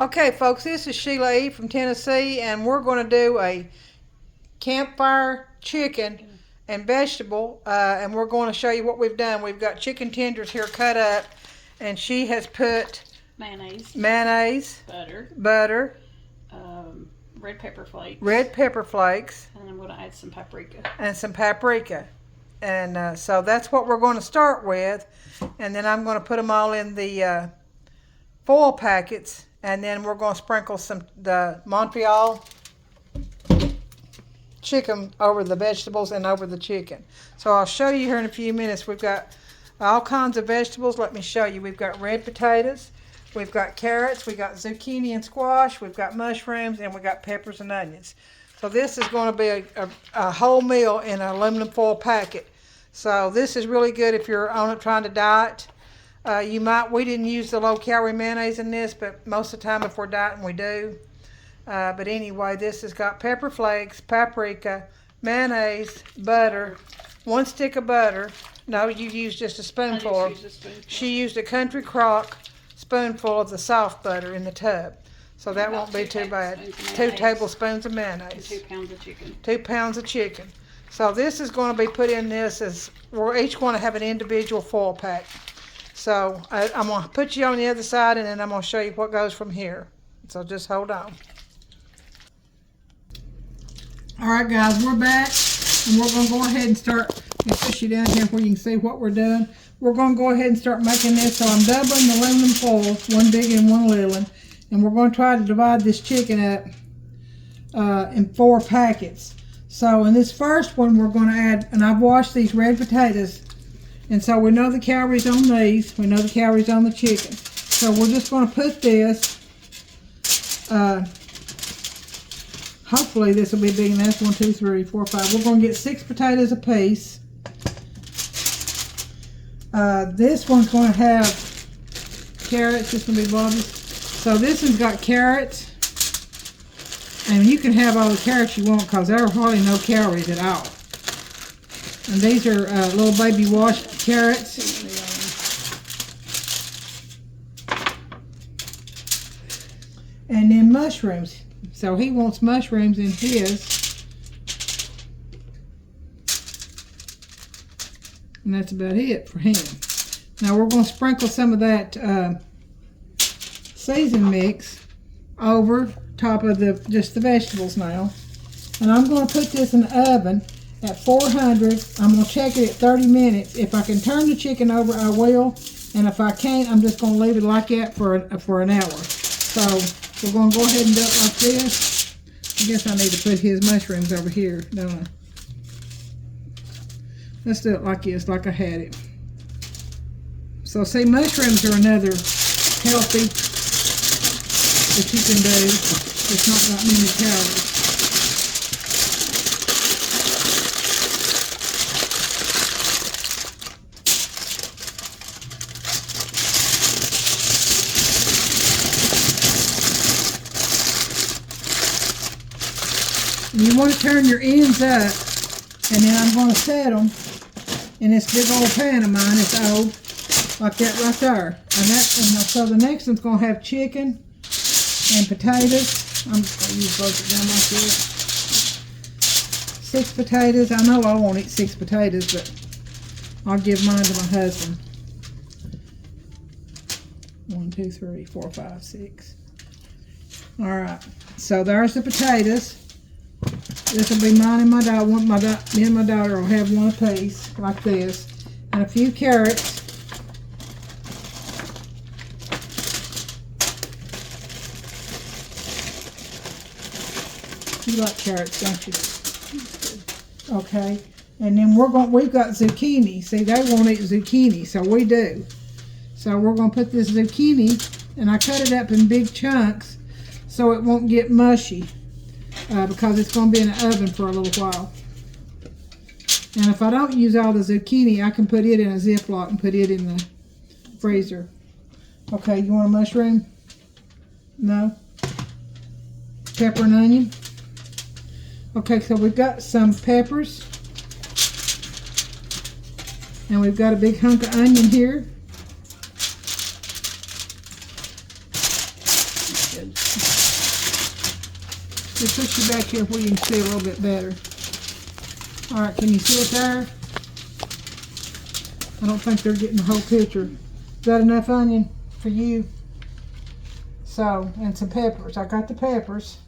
Okay, folks, this is Sheila E. from Tennessee, and we're going to do a campfire chicken and vegetable, and we're going to show you what we've done. We've got chicken tenders here cut up, and she has put mayonnaise, butter, red pepper flakes, and I'm going to add some paprika. And so that's what we're going to start with, and then I'm going to put them all in the foil packets, and then we're going to sprinkle the Montreal chicken over the vegetables and over the chicken. So I'll show you here in a few minutes. We've got all kinds of vegetables. Let me show you. We've got red potatoes, we've got carrots, we've got zucchini and squash, we've got mushrooms, and we've got peppers and onions. So this is going to be a whole meal in an aluminum foil packet. So this is really good if you're on it trying to diet. We didn't use the low-calorie mayonnaise in this, but most of the time if we're dieting, we do. But anyway, this has got pepper flakes, paprika, mayonnaise, butter, 1 stick of butter. No, you used just a spoonful. She used a Country Crock spoonful of the soft butter in the tub. So that won't be too bad. 2 tablespoons of mayonnaise. 2 pounds of chicken. 2 pounds of chicken. So this is going to be put in this as we're each going to have an individual foil pack. So I'm going to put you on the other side, and then I'm going to show you what goes from here. So just hold on. All right, guys, we're back, and we're going to go ahead and start. Let me push you down here where you can see what we're doing. We're going to go ahead and start making this. So I'm doubling the aluminum foil, 1 big and 1 little one, and we're going to try to divide this chicken up in 4 packets. So in this first one, we're going to add, and I've washed these red potatoes. And so we know the calories on these. We know the calories on the chicken. So we're just going to put this. Hopefully this will be big enough. 1, 2, 3, 4, 5. We're going to get 6 potatoes a piece. This one's going to have carrots. This will be Bobby's. So this one's got carrots. And you can have all the carrots you want because there are hardly no calories at all. And these are little baby washed carrots. And then mushrooms. So he wants mushrooms in his. And that's about it for him. Now we're going to sprinkle some of that season mix over top of just the vegetables now. And I'm going to put this in the oven at 400. I'm going to check it at 30 minutes. If I can turn the chicken over, I will. And if I can't, I'm just going to leave it like that for an hour. So we're going to go ahead and do it like this. I guess I need to put his mushrooms over here, don't I? Let's do it like this, like I had it. So see, mushrooms are another healthy that you can do. It's not got many calories. You want to turn your ends up, and then I'm going to set them in this big old pan of mine. It's old, like that right there. So the next one's going to have chicken and potatoes. I'm just going to use both of them like this. 6 potatoes. I know I won't eat 6 potatoes, but I'll give mine to my husband. 1, 2, 3, 4, 5, 6. All right. So there's the potatoes. This will be mine and my daughter. Me and my daughter will have one apiece, like this. And a few carrots. You like carrots, don't you? Okay. And then we've got zucchini. See, they won't eat zucchini, so we do. So we're going to put this zucchini, and I cut it up in big chunks so it won't get mushy. Because it's going to be in the oven for a little while. And if I don't use all the zucchini, I can put it in a Ziploc and put it in the freezer. Okay, you want a mushroom? No? Pepper and onion? Okay, so we've got some peppers. And we've got a big hunk of onion here. Good. Just push you back here where you can see a little bit better. All right, can you see it there? I don't think they're getting the whole picture. Is that enough onion for you? So, and some peppers. I got the peppers.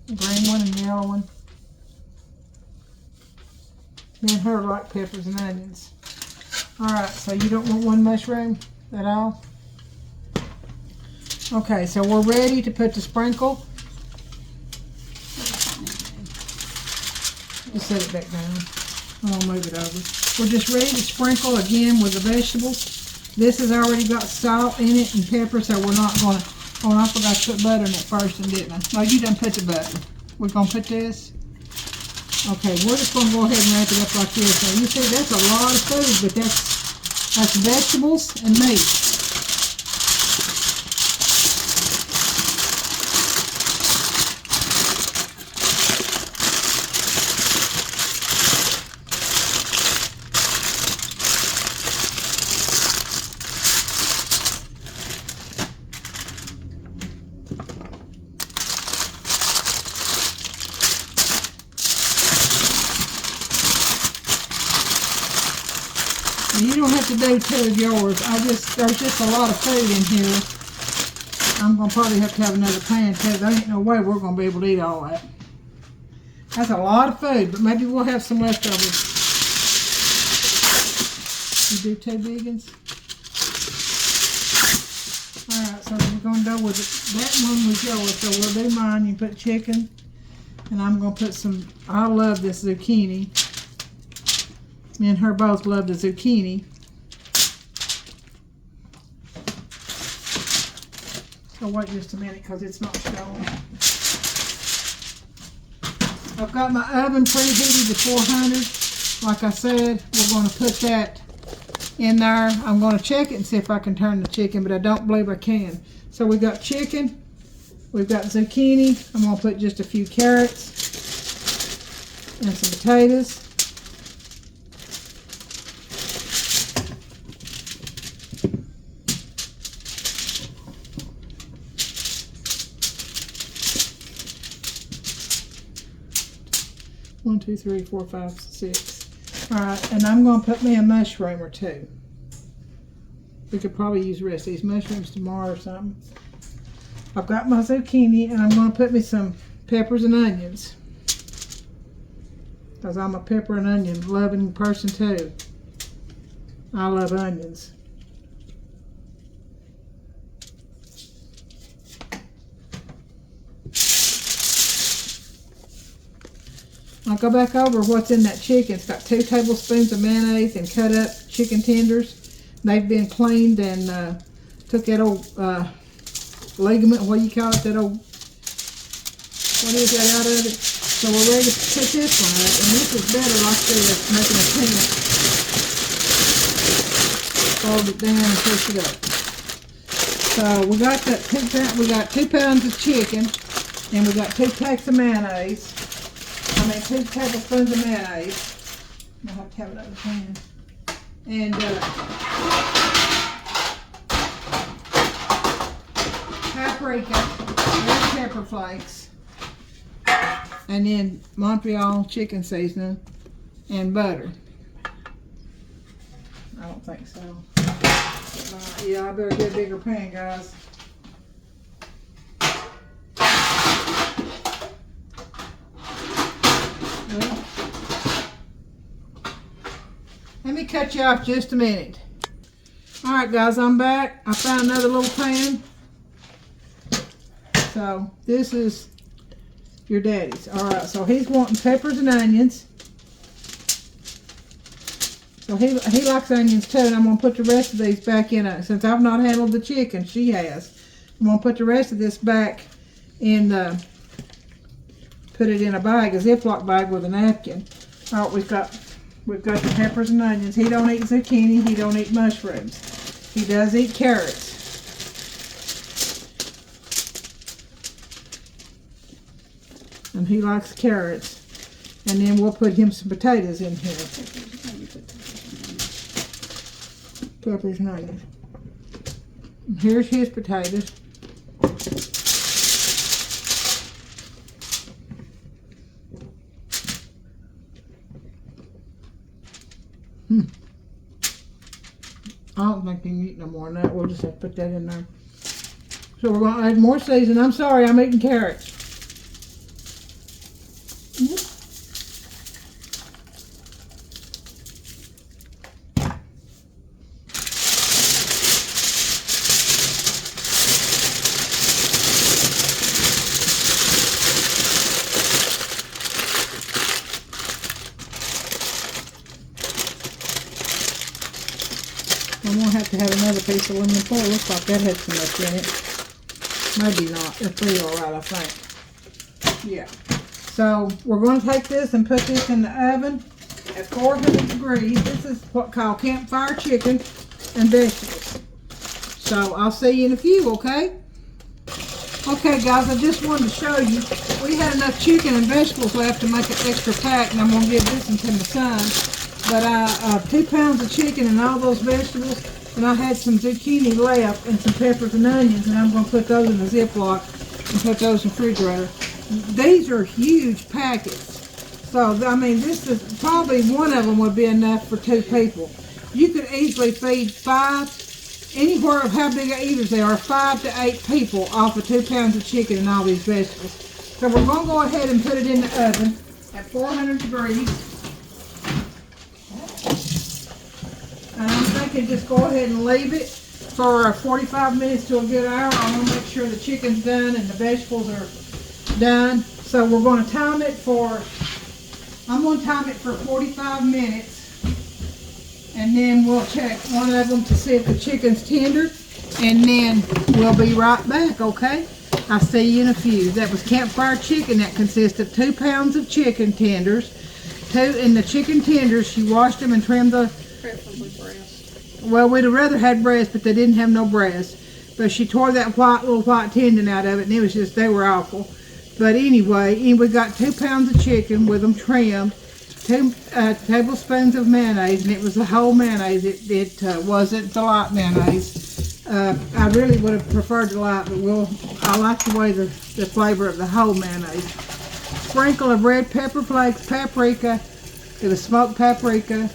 The green one and yellow one. Me and her like peppers and onions. Alright, so you don't want one mushroom at all? Okay, so we're ready to put the sprinkle. Just set it back down. I'm going to move it over. We're just ready to sprinkle again with the vegetables. This has already got salt in it and pepper, so we're not going to... Oh, I forgot to put butter in it first, didn't I? No, you done put the butter. We're going to put this. Okay, we're just going to go ahead and wrap it up like this. Now, you see, that's a lot of food, but that's vegetables and meat. You don't have to do two of yours. There's just a lot of food in here. I'm going to probably have to have another pan too. There ain't no way we're going to be able to eat all that. That's a lot of food, but maybe we'll have some leftovers. You do two big ones? Alright, so we're going to go with it. That one was yours, so we'll do mine. You put chicken, and I'm going to put some, I love this zucchini. Me and her both love the zucchini. So wait just a minute because it's not showing. I've got my oven preheated to 400. Like I said, we're going to put that in there. I'm going to check it and see if I can turn the chicken, but I don't believe I can. So we got chicken. We've got zucchini. I'm going to put just a few carrots and some potatoes. One, two, three, four, five, six. Alright, and I'm going to put me a mushroom or two. We could probably use the rest of these mushrooms tomorrow or something. I've got my zucchini, and I'm going to put me some peppers and onions. Because I'm a pepper and onion loving person too. I love onions. I'll go back over what's in that chicken. It's got 2 tablespoons of mayonnaise and cut up chicken tenders. They've been cleaned and took that old ligament, what do you call it, that old, what is that out of it? So we're ready to put this one up, and this is better like this, making a pan. Fold it down and push it up. So we got that we got 2 pounds of chicken, and we got 2 packs of mayonnaise. 2 tablespoons of mayonnaise. I'll have to have another pan. And paprika, red pepper flakes, and then Montreal Chicken Seasons and butter. I don't think so. Yeah, I better get a bigger pan, guys. Let me cut you off just a minute. Alright guys, I'm back. I found another little pan. So this is your daddy's. Alright, so he's wanting peppers and onions. So he likes onions too, and I'm going to put the rest of these back in it. Since I've not handled the chicken, she has. I'm going to put the rest of this back in put it in a bag, a Ziploc bag with a napkin. Alright, we've got the peppers and onions. He don't eat zucchini. He don't eat mushrooms. He does eat carrots. And he likes carrots. And then we'll put him some potatoes in here. Peppers and onions. And here's his potatoes. I don't think you can eat no more than that. We'll just have to put that in there. So we're going to add more seasoning. I'm sorry, I'm eating carrots. I'm going to have another piece of lemon foil. Looks like that had so much in it. Maybe not. It'll be all right, I think. Yeah. So we're going to take this and put this in the oven at 400 degrees. This is what's called campfire chicken and vegetables. So I'll see you in a few, okay? Okay, guys, I just wanted to show you. We had enough chicken and vegetables left to make an extra pack, and I'm going to give this one to my son. But 2 pounds of chicken and all those vegetables, and I had some zucchini left and some peppers and onions, and I'm going to put those in a Ziploc and put those in the refrigerator. These are huge packets. So, I mean, this is probably one of them would be enough for 2 people. You could easily feed 5, anywhere of how big of eaters they are, 5 to 8 people off of 2 pounds of chicken and all these vegetables. So we're going to go ahead and put it in the oven at 400 degrees. And I'm thinking just go ahead and leave it for 45 minutes to a good hour. I want to make sure the chicken's done and the vegetables are done. So we're going to time it for, I'm going to time it for 45 minutes. And then we'll check one of them to see if the chicken's tender. And then we'll be right back, okay? I'll see you in a few. That was campfire chicken. That consists of 2 pounds of chicken tenders. In the chicken tenders, she washed them and trimmed the... Preferably breast. Well, we'd have rather had breast, but they didn't have no breast. But she tore that little white tendon out of it, and it was just, they were awful. But anyway, we got 2 pounds of chicken with them trimmed, 2 tablespoons of mayonnaise, and it was the whole mayonnaise. It wasn't the light mayonnaise. I really would have preferred the light, but I like the way the flavor of the whole mayonnaise. Sprinkle of red pepper flakes, paprika, the smoked paprika,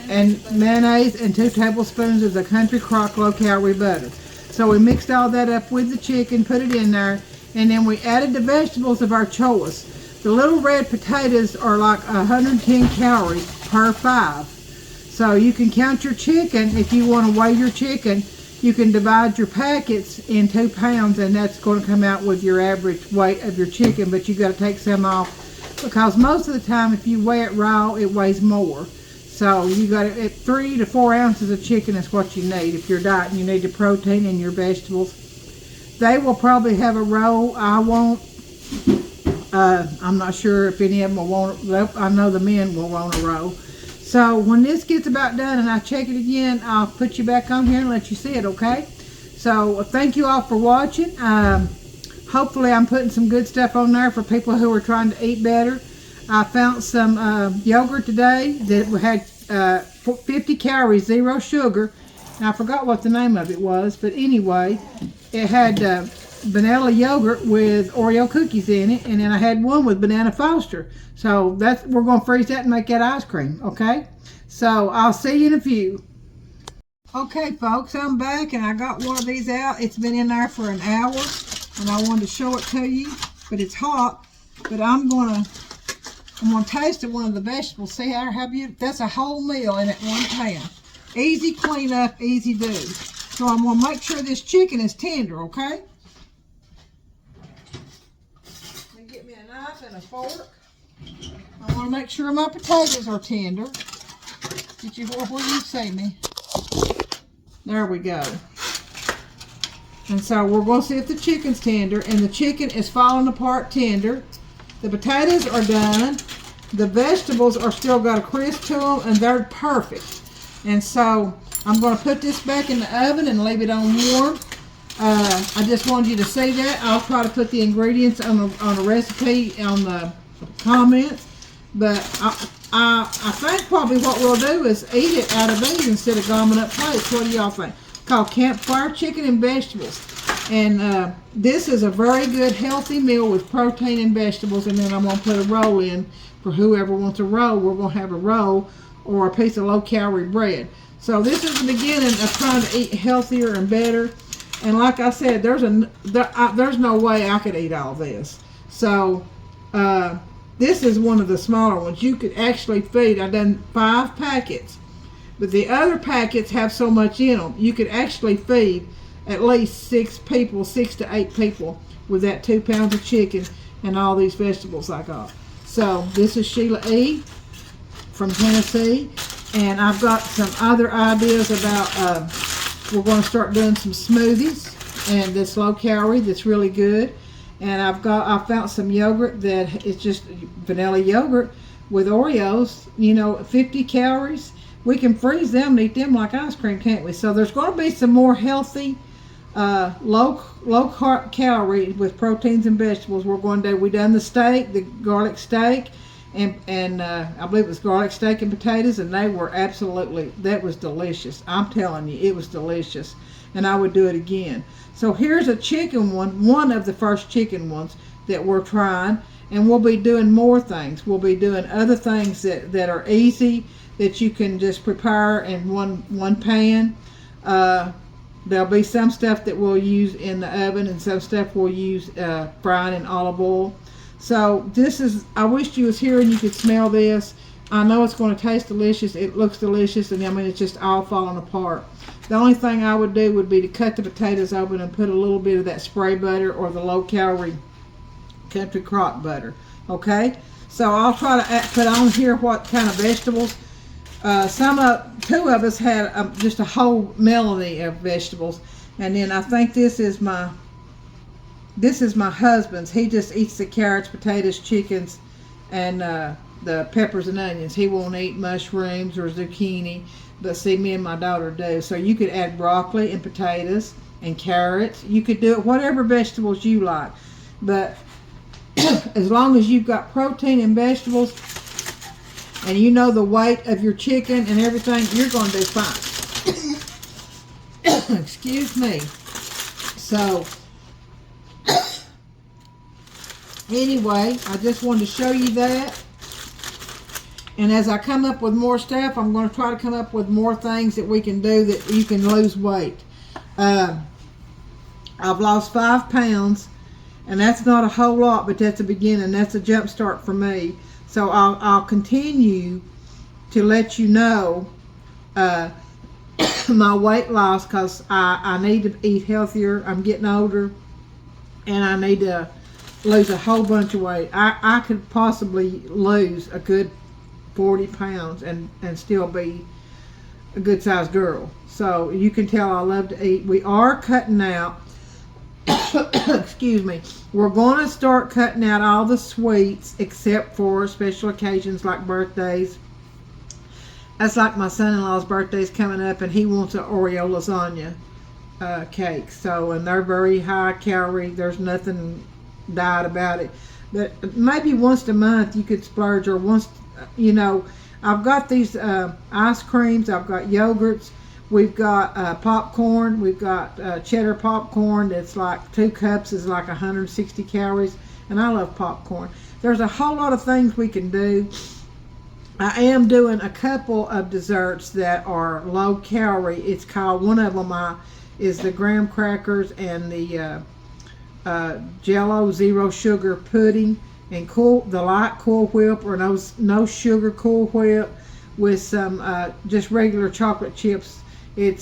and mayonnaise, and 2 tablespoons of the Country Crock low-calorie butter. So we mixed all that up with the chicken, put it in there, and then we added the vegetables of our choice. The little red potatoes are like 110 calories per 5. So you can count your chicken. If you want to weigh your chicken, you can divide your packets in 2 pounds, and that's going to come out with your average weight of your chicken, but you got to take some off, because most of the time if you weigh it raw, it weighs more. So you got 3 to 4 ounces of chicken is what you need if you're dieting. You need the protein in your vegetables. They will probably have a roll. I won't. I'm not sure if any of them will want. I know the men will want a roll. So when this gets about done and I check it again, I'll put you back on here and let you see it. Okay? So thank you all for watching. Hopefully I'm putting some good stuff on there for people who are trying to eat better. I found some yogurt today that had 50 calories, 0 sugar. And I forgot what the name of it was, but anyway, it had vanilla yogurt with Oreo cookies in it, and then I had one with banana Foster. So we're going to freeze that and make that ice cream, okay? So I'll see you in a few. Okay, folks, I'm back, and I got one of these out. It's been in there for an hour, and I wanted to show it to you, but it's hot. But I'm gonna taste of one of the vegetables. See how beautiful? That's a whole meal in it, 1 pan. Easy clean up, easy do. So I'm gonna make sure this chicken is tender, okay? Let me get me a knife and a fork. I want to make sure my potatoes are tender. Did you, where you see me? There we go. And so we're going to see if the chicken's tender, and the chicken is falling apart tender. The potatoes are done. The vegetables are still got a crisp to them, and they're perfect. And so I'm going to put this back in the oven and leave it on warm. I just wanted you to see that. I'll try to put the ingredients on a recipe on the comments. But I think probably what we'll do is eat it out of these instead of gumming up plates. What do y'all think? Called campfire chicken and vegetables. And this is a very good healthy meal with protein and vegetables. And then I'm going to put a roll in for whoever wants a roll. We're going to have a roll or a piece of low-calorie bread. So this is the beginning of trying to eat healthier and better. And like I said, there's no way I could eat all this. So this is one of the smaller ones. You could actually feed, I've done 5 packets. But the other packets have so much in them, you could actually feed at least 6 people, 6 to 8 people with that 2 pounds of chicken and all these vegetables I got. So this is Sheila E. from Tennessee, and I've got some other ideas about, we're going to start doing some smoothies, and this low calorie that's really good. And I found some yogurt that is just vanilla yogurt with Oreos, you know, 50 calories. We can freeze them and eat them like ice cream, can't we? So there's going to be some more healthy, low calorie with proteins and vegetables. We're going to do. We done the steak, the garlic steak, and I believe it was garlic steak and potatoes, and they were that was delicious. I'm telling you, it was delicious, and I would do it again. So here's a chicken one of the first chicken ones that we're trying, and we'll be doing more things. We'll be doing other things that are easy, that you can just prepare in one pan. There'll be some stuff that we'll use in the oven, and some stuff we'll use frying in olive oil. So this is, I wish you was here and you could smell this. I know it's going to taste delicious. It looks delicious, and I mean, it's just all falling apart. The only thing I would do would be to cut the potatoes open and put a little bit of that spray butter or the low-calorie Country Crock butter. Okay? So I'll try to put on here what kind of vegetables. 2 of us had just a whole melody of vegetables, and then I think this is my husband's. He just eats the carrots, potatoes, chickens, and the peppers and onions. He won't eat mushrooms or zucchini, but see, me and my daughter do. So you could add broccoli and potatoes and carrots. You could do it whatever vegetables you like, but as long as you've got protein and vegetables, and you know the weight of your chicken and everything, you're going to do fine. Excuse me. So anyway, I just wanted to show you that. And as I come up with more stuff, I'm going to try to come up with more things that we can do that you can lose weight. I've lost 5 pounds, and that's not a whole lot, but that's a beginning. That's a jump start for me. So I'll continue to let you know my weight loss, because I need to eat healthier. I'm getting older, and I need to lose a whole bunch of weight. I could possibly lose a good 40 pounds and still be a good sized girl. So you can tell I love to eat. We are cutting out excuse me, we're going to start cutting out all the sweets except for special occasions like birthdays. That's like my son-in-law's birthday's coming up, and he wants an Oreo lasagna cake. So, and they're very high calorie. There's nothing diet about it. But maybe once a month you could splurge, or once, you know, I've got these ice creams, I've got yogurts, we've got popcorn, we've got cheddar popcorn that's like 2 cups is like 160 calories, and I love popcorn. There's a whole lot of things we can do. I am doing a couple of desserts that are low calorie. It's called, one of them is the graham crackers and the Jello zero sugar pudding, and the light Cool Whip, or no sugar Cool Whip with some just regular chocolate chips. You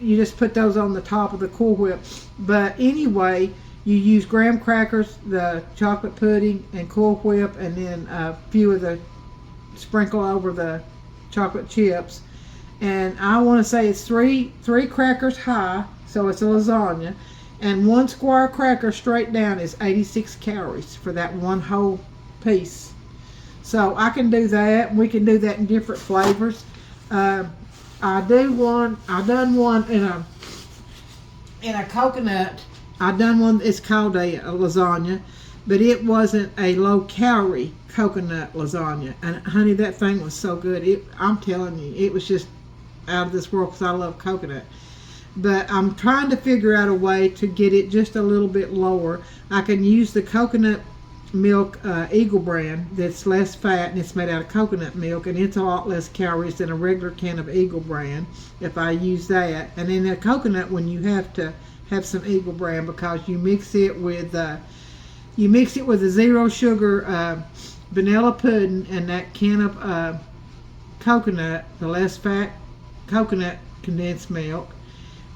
just put those on the top of the Cool Whip. But anyway, you use graham crackers, the chocolate pudding, and Cool Whip, and then a few of the sprinkle over the chocolate chips. And I want to say it's three crackers high, so it's a lasagna, and 1 square cracker straight down is 86 calories for that one whole piece. So I can do that. We can do that in different flavors. I done one in a coconut. I done one, it's called a lasagna, but it wasn't a low calorie coconut lasagna. And honey, that thing was so good. I'm telling you, it was just out of this world, because I love coconut. But I'm trying to figure out a way to get it just a little bit lower. I can use the coconut milk, Eagle brand, that's less fat, and it's made out of coconut milk, and it's a lot less calories than a regular can of Eagle brand if I use that. And then the coconut one, you have to have some Eagle brand, because you mix it with a 0 sugar vanilla pudding and that can of coconut, the less fat coconut condensed milk,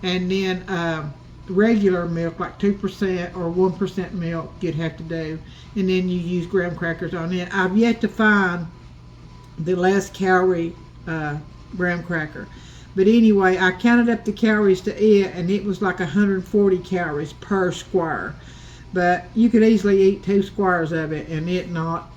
and then regular milk, like 2% or 1% milk you'd have to do, and then you use graham crackers on it. I've yet to find the less calorie graham cracker, but anyway, I counted up the calories to it, and it was like 140 calories per square, but you could easily eat 2 squares of it, and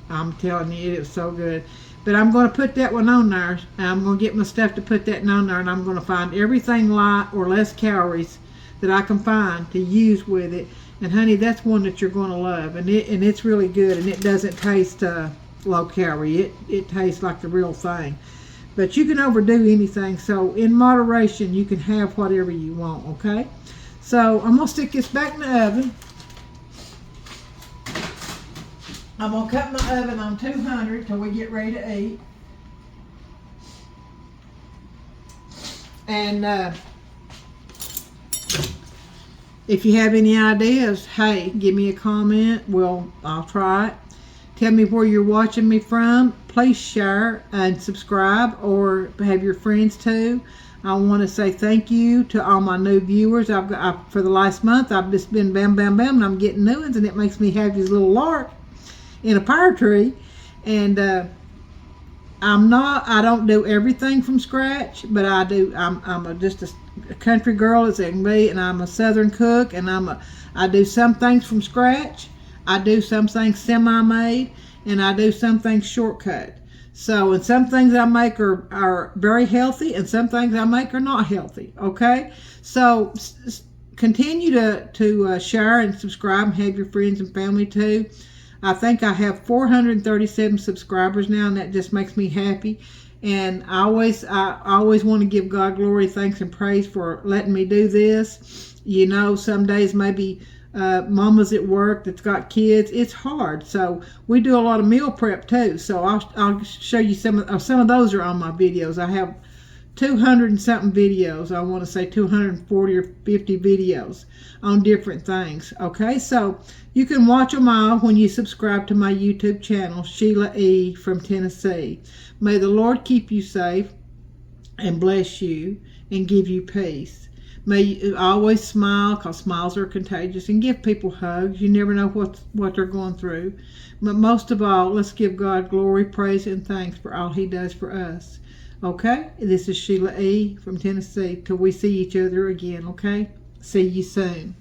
I'm telling you, it was so good. But I'm going to put that one on there, and I'm going to get my stuff to put that on there, and I'm going to find everything light or less calories that I can find to use with it. And honey, that's one that you're going to love, and it's really good, and it doesn't taste low calorie. It tastes like the real thing. But you can overdo anything, so in moderation you can have whatever you want, okay? So I'm going to stick this back in the oven. I'm going to cut my oven on 200 till we get ready to eat. And if you have any ideas, hey, give me a comment. I'll try it. Tell me where you're watching me from. Please share and subscribe, or have your friends too. I want to say thank you to all my new viewers. For the last month, I've just been bam, bam, bam, and I'm getting new ones, and it makes me happy as a little lark in a pear tree. And I don't do everything from scratch, but I do. I'm just a country girl as it can be, and I'm a southern cook, and I do some things from scratch. I do some things semi-made, and I do some things shortcut. So, and some things I make are very healthy, and some things I make are not healthy, okay? So continue to share and subscribe, and have your friends and family too. I think I have 437 subscribers now, and that just makes me happy. And I always want to give God glory, thanks, and praise for letting me do this. You know, some days maybe mama's at work that's got kids. It's hard. So we do a lot of meal prep too. So I'll show you some of those are on my videos. I have 200 and something videos. I want to say 240 or 50 videos on different things. Okay, so you can watch them all when you subscribe to my YouTube channel, Sheila E. from Tennessee. May the Lord keep you safe and bless you and give you peace. May you always smile, because smiles are contagious, and give people hugs. You never know what they're going through. But most of all, let's give God glory, praise, and thanks for all He does for us. Okay? This is Sheila E. from Tennessee. Till we see each other again, okay? See you soon.